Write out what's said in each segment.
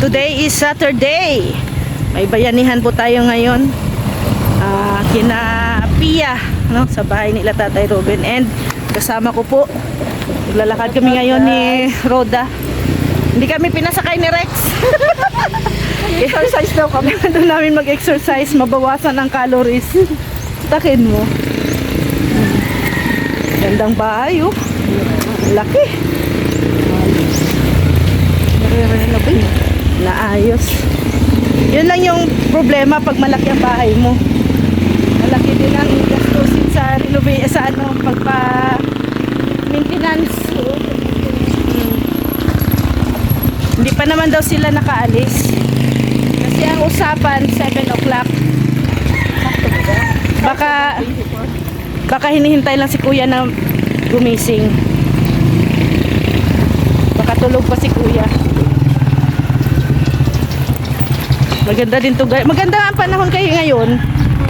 Today is Saturday. May bayanihan po tayo ngayon. Kina Pia, no? Sa bahay nila Tatay Ruben. And kasama ko po. Naglalakad kami ngayon ni Roda. Hindi kami pinasakay ni Rex. Exercise daw kami. Doon namin mag-exercise. Mabawasan ang calories. Takin mo. Gandang bahay, oh. Laki. Naayos. Yun lang yung problema pag malaki ang bahay mo. Malaki din ang gastusin sa renovation, sa ano, pagpa-maintenance. Hindi pa naman daw sila nakaalis. Kasi ang usapan 7 o'clock. Baka hinihintay lang si kuya na gumising. Baka tulog pa si kuya. Maganda din to guys. Maganda ang panahon kayo ngayon.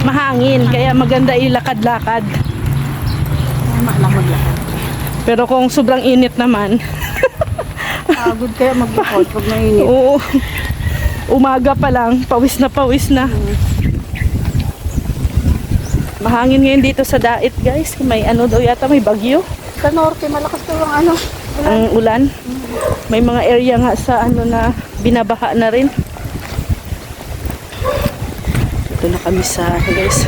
Mahangin. Kaya maganda ilakad-lakad. Pero kung sobrang init naman. Pagod kaya maglakad pag mainit. Oo. Umaga pa lang. Pawis na pawis na. Mahangin ngayon dito sa Dait guys. May ano daw yata, may bagyo. Sa norte malakas daw ang ano. Ang ulan. May mga area nga sa ano na binabaha na rin. Ito na kami sa guys.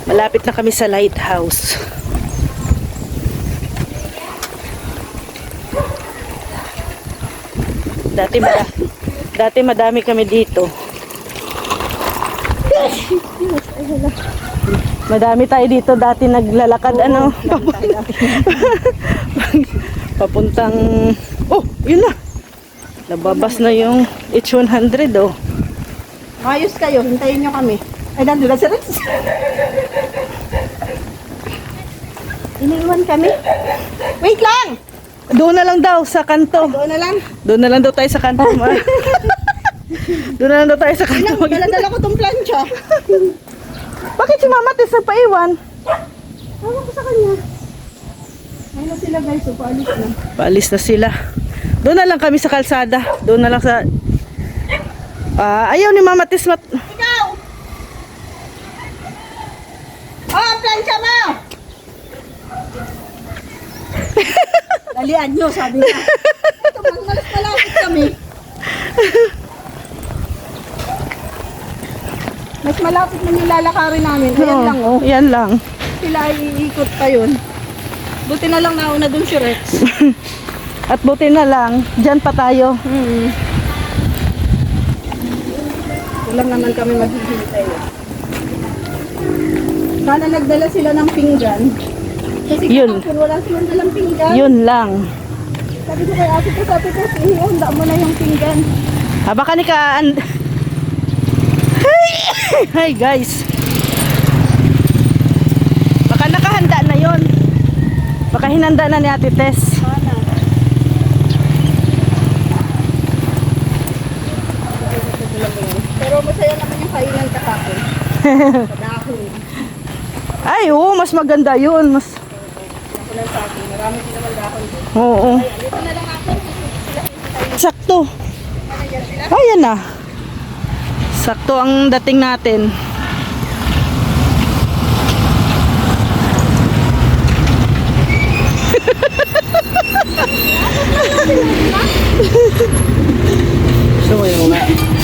Malapit na kami sa lighthouse. Dati madami kami dito. Madami tayo dito dati naglalakad ano. Papuntang yun na. Nababas na yung H100 oh. Ayos kayo, hintayin nyo kami. Ay, nandun na si Rex. Iniwan kami. Wait lang! Doon na lang daw sa kanto. Doon na lang. Doon na lang daw tayo sa kanto. Doon na lang daw tayo sa kanto. Dala-dala ko tong plancha. Bakit si Mama Tess nagpaiwan? Tawag ko sa kanya. Ayun na sila guys, so paalis na. Paalis na sila. Doon na lang kami sa kalsada. Doon na lang sa... ayaw ni Mama Tess Ikaw! Ang plancha mo! Dalian nyo, sabi niya. Ito, malapit kami. Mas malapit na nilalakarin namin. Ayan lang, oh. Yan lang. Sila ay iikot pa yun. Buti na lang nauna dun si Rex. At buti na lang, dyan pa tayo. Walang naman kami maghihintay. Sana nagdala sila ng pinggan. Kasi Yun. kahapon wala silang dalang pinggan. Yun lang. Sabi ko kay ate ko, ihanda mo na yung pinggan. Baka ni ka... Hi guys. Baka nakahanda na yon. Baka hinanda na ni Ate Tess. Sana. Pero masaya naman yung kainan kahapon. Sa dahon. Ay, mas maganda yun. Mas... Ako lang sa akin. Marami din naman dahon doon. Oo. Dito na lang ako. Sakto. Ayan na. Sakto ang dating natin.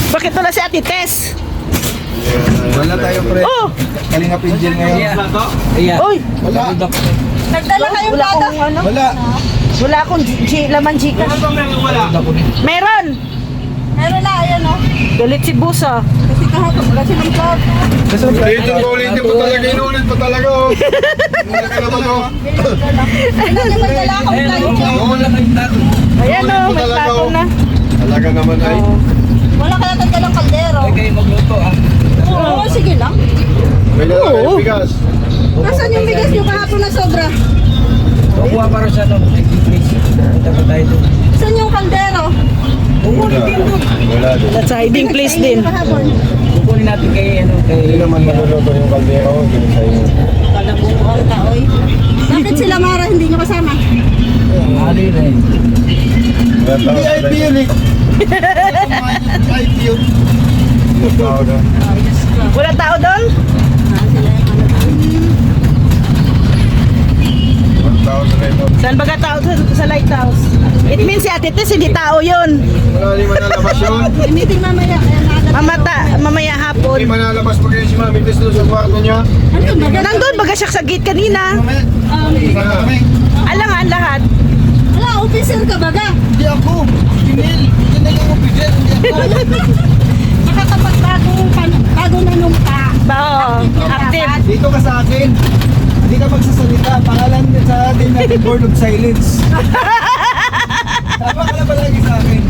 Bakit wala si Ate Tess? Wala tayo pre. Kalinga Pinjil ngayon. Oy, Wala. Nagdala kayong wala data. akong ano. Wala. Wala akong laman Gcash. Meron. Meron na, ayan o. Galit si Busa. Kasi kahapon wala silang vlog. Dito ko ulitin mo talaga. Inulit mo talaga. Mula ka naman oh. Ano naman dala akong plancha. Ayan o, may plato na. Talaga naman ay. Wala kaya nagdalang kaldero. Kayo magluto Oo, sige lang. May dala kayong bigas. Nasaan yung bigas nyo kahapon na sobra? Kukuha para sa ano, place. Punta pa tayo doon. Saan yung kaldero? Wala din. That's a hiding place din. Kahapon. Kukunin natin kay Hindi naman maluluto yung kaldero. Hindi sa inyo. Kalabuhan ka, oy. Bakit sila Mara hindi nyo kasama? Ali rin. VIP yun eh. VIP yun. Tao na. Wala tao doon? Tao sa ito. Saan baga tao sa lighthouse? It means si Ate Tess, hindi tao yun. Wala rin manalabas yun. Meeting mamaya. Mamaya Hindi hapon. manalabas pag yun si Mami Tess doon sa kwarto niya. Ano ba? Nandun baga siya sa gate kanina. Alangan lahat. Wala, officer ka baga. Hindi ako. Email. Hindi na yung officer. Hindi ako. Saka kapag bago nanumpa. Oo, active. Dito ka sa akin. Hindi ka magsasalita. Pangalan sa atin natin Board of Silence. Tama ka na ba lagi sa akin?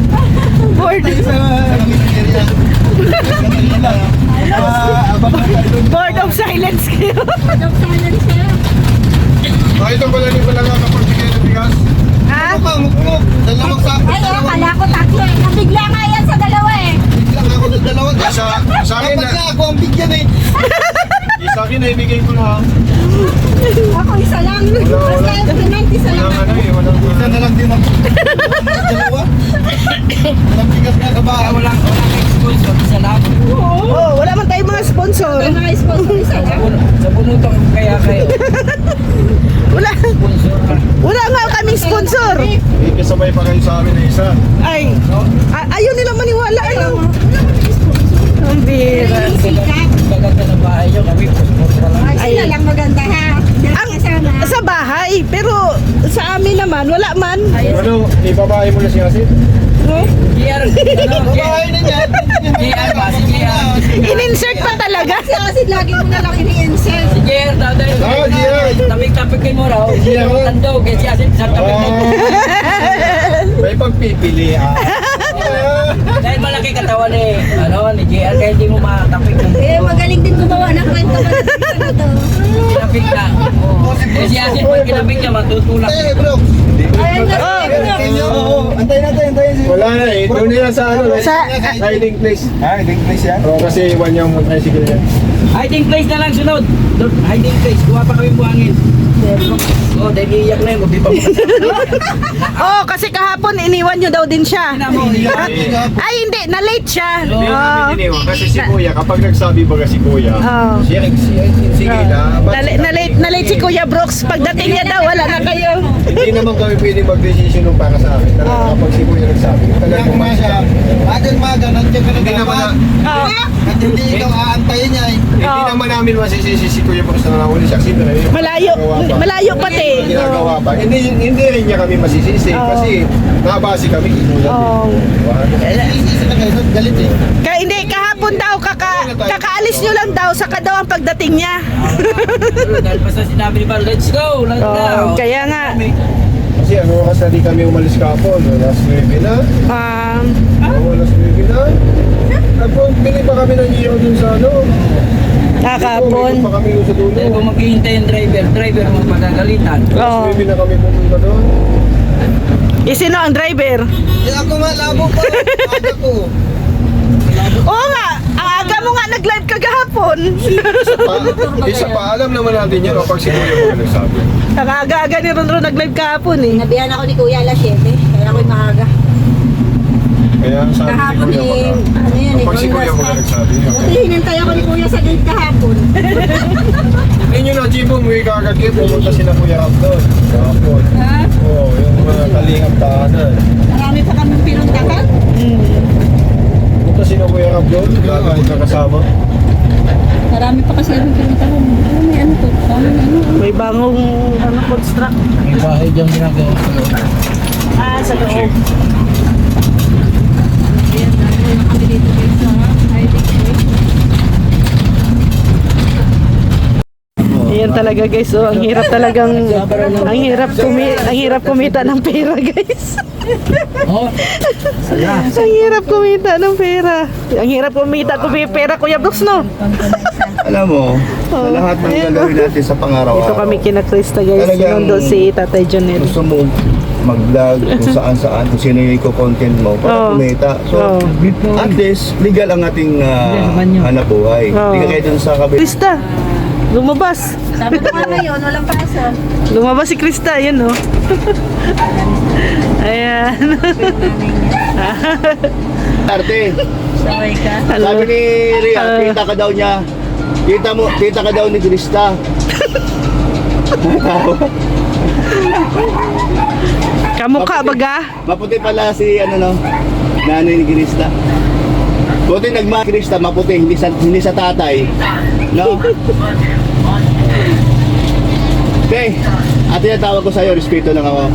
Board. Tayo sa area. Ganun lang. Abang ka tayo doon. Board of silence kayo. Pag silence siya. Ito pala rin pala nakapagbigay ng bigas. Ha? Mukmuk. Dalawang sa Ay, akala ko tatlo eh. Nabigla nga yan sa dalawa eh. Biglang ako ng dalawa. Sa akin na. Ako ang bigyan eh. Sa akin na ibigay ko na. Ako isa lang. Wala. Basta implement, isa lang. Walang ano eh. Walang Isa na lang din ako. Dalawa. Walang bigas nga ka ba? Walang sponsor, isa lang. Oh, wala man tayong mga sponsor. May mga sponsor isa lang. Sa bunutong kaya kayo. Wala. Sponsor ka. Wala nga kaming sponsor. Ikasabay pa kayo sa amin na isa. Ay, ayaw nilang maniwala. Ano? Ang bira. Sikat. Maganda ng bahay nyo, kami sponsor lang. Ay, sila lang maganda ha. Ang, Kasama. sa bahay, pero sa amin naman, wala man. Ano, ibabae mo na si Asit? GR, ano, Bahay na niyan. GR ba? Si GR. In-insert pa talaga. Kasi lagi mo na lang ini-insert. Si GR daw dahil. Ah, GR. Tapik-tapikin mo raw. GR. Tandog, kasi asin sa tapik na ito. May pagpipili ah. Dahil malaki katawan eh. Ano, ni GR, kaya hindi mo matapik ng Eh, magaling din gumawa ng kwento na to. kinapik na. Kasi asin pag kinapik niya, matutulak. Eh, bro. Ayun na. Oo, antayin natin. Wala na eh. Doon nila sa ano. Sa- Riding place. Hiding place yan. Oo, kasi iwan yung tricycle niya. Hiding place na lang sunod. Doon, hiding place. Kuha pa kami buhangin. Oh, dahil iiyak na yun. Hindi pa Oh, kasi kahapon iniwan nyo daw din siya. mo. Ay, hindi. Na-late siya. Hindi Oh. namin iniwan kasi si Kuya, kapag nagsabi baga si Kuya, Oh. sige na. Na-late si Kuya Brooks. Pagdating niya daw, wala na kayo. Hindi naman kami pwede mag-decision nung para sa akin. Talaga kapag si Kuya nagsabi, Kaya talagang kung nga siya, maga, nandiyan ka na Hindi naman na, Oh. At hindi ikaw aantayin niya eh. hindi naman namin masisisi si Kuya Brooks na nangahuli siya. Kasi Malayo pati. Ginagawa pa. Hindi rin niya kami masisisi kasi nabase kami. Oh. Isisi na kayo, galit eh. Hindi, kahapon daw, kakaalis nyo lang daw, saka daw ang pagdating niya. Dahil basta sinabi ni Bar, let's go! Let's Oh, go! kaya nga. Kasi ano oras na di kami umalis kapon. Alas 9 na. Alas 9 na. Tapos bili pa kami ng iyo dun sa ano. Kakapon. Umikot pa kami dun sa dulo. Dahil kung maghihintay yung driver magpagagalitan. Oh. Alas 9 na kami pumunta doon. Sino ang driver? Eh ako nga, labo pa. Aga ko. Oo nga, ang aga mo nga nag-live kagahapon. Isa pa, alam naman natin yan kapag si Kuya mo nagsabi. Ang aga-aga ni Ronron nag-live kahapon eh. Nabihan ako ni Kuya alas 7. Kaya ako'y maaga. Kaya sabi ni Kahapon Kuya eh, baka, ano yun eh, kapag si Kuya mo nagsabi. Buti hinantay ako ni Kuya sa gate kahapon. Inyo na, Jibo, may kagad kayo, pumunta sila Kuya Rap doon. Kahapon. Ha? Oo, yung mga kalingap tahanan. Marami pa kami pinuntahan. Punta sila Kuya Rap doon, gagawin na kasama. Marami pa kasi kami pinuntahan. Oh, may ano to? May bangong construct. May bahay dyan ginagawa. Sa loob. Ayan, dahil na kami dito guys sa hiding place. Ayan talaga guys, oh, ang hirap talagang ang hirap kumita ng pera guys. Oh, Ang hirap kumita ng pera. Ang hirap kumita pera Kuya Brooks, no? Alam mo, sa lahat ng gagawin natin sa Ito pang-araw-araw, kami kina Krista guys, Talagang- sinundo si Tatay Jonel. gusto mo mag-vlog kung saan-saan, kung sino yung content mo para Oo. kumita. So, Oo. at least, legal ang ating hanap buhay. Oo. Hindi ka kayo dun sa kabila. Krista, Lumabas. Sabi ko nga ngayon, walang paso. Lumabas si Krista, yun oh. Ayan. Arte, Sabay ka. sabi ni Ria, kita ka daw niya. Kita ka daw ni Krista. Kamukha baga. Maputi pala si nanay ni Krista. Buti Krista, maputi, hindi sa tatay. No? Okay, at tinatawag ko sa'yo, respeto lang ako.